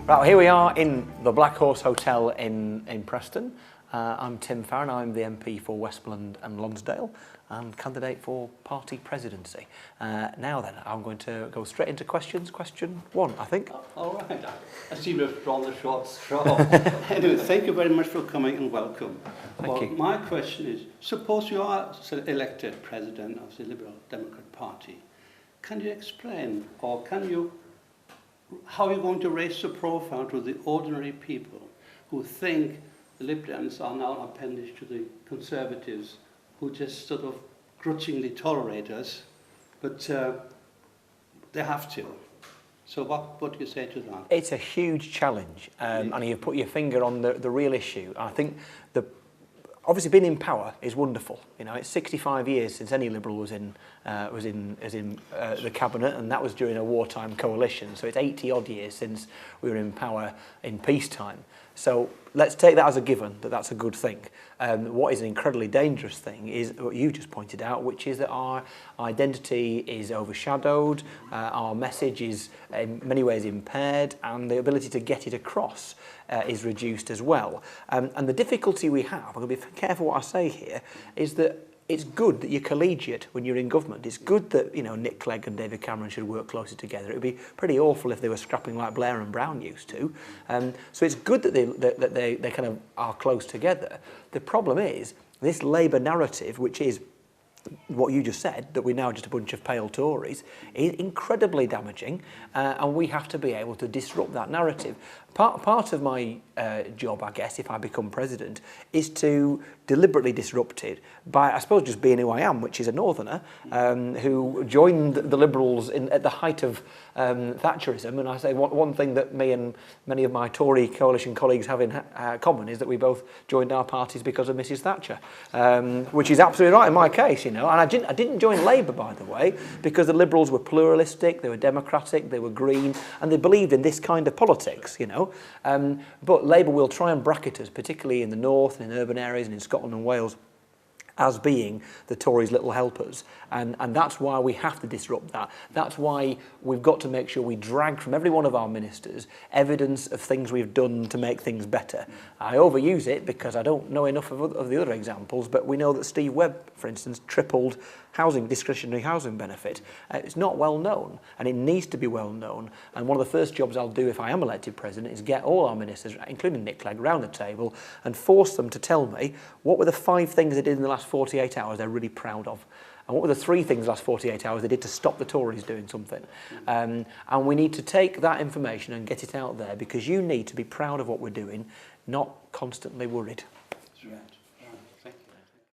Right, here we are in the Black Horse Hotel in Preston. I'm Tim Farron, I'm the MP for Westmoreland and Lonsdale and candidate for party presidency. Now then, I'm going to go straight into questions. Question one, I think. All right, I seem to have drawn the short straw. Anyway, thank you very much for coming and welcome. Thank you. My question is, suppose you are elected president of the Liberal Democrat Party. Can you explain, or how are you going to raise the profile to the ordinary people who think the Lib Dems are now an appendage to the Conservatives, who just sort of grudgingly tolerate us, but they have to? So what do you say to that? It's a huge challenge, and you've put your finger on the real issue. I think obviously being in power is wonderful. You know, it's 65 years since any Liberal was in the cabinet, and that was during a wartime coalition. So it's 80 odd years since we were in power in peacetime. So let's take that as a given, that that's a good thing. What is an incredibly dangerous thing is what you just pointed out, which is that our identity is overshadowed, our message is in many ways impaired, and the ability to get it across is reduced as well. And the difficulty we have, I'm going to be careful what I say here, is that it's good that you're collegiate when you're in government. It's good that, you know, Nick Clegg and David Cameron should work closer together. It would be pretty awful if they were scrapping like Blair and Brown used to. So it's good that they kind of are close together. The problem is this Labour narrative, which is what you just said, that we're now just a bunch of pale Tories, is incredibly damaging, and we have to be able to disrupt that narrative. Part of my job, I guess, if I become president, is to deliberately disrupt it by, I suppose, just being who I am, which is a northerner who joined the Liberals at the height of Thatcherism. And I say one thing that me and many of my Tory coalition colleagues have in common is that we both joined our parties because of Mrs Thatcher, which is absolutely right in my case, you know. And I didn't join Labour, by the way, because the Liberals were pluralistic, they were democratic, they were green, and they believed in this kind of politics, you know. But Labour will try and bracket us, particularly in the north and in urban areas and in Scotland and Wales, as being the Tories' little helpers. And that's why we have to disrupt that. That's why we've got to make sure we drag from every one of our ministers evidence of things we've done to make things better. I overuse it because I don't know enough of the other examples, but we know that Steve Webb, for instance, tripled discretionary housing benefit. It's not well known, and it needs to be well known. And one of the first jobs I'll do if I am elected president is get all our ministers, including Nick Clegg, round the table and force them to tell me what were the 5 things they did in the last 48 hours they're really proud of. And what were the 3 things last 48 hours they did to stop the Tories doing something? And we need to take that information and get it out there, because you need to be proud of what we're doing, not constantly worried. That's right.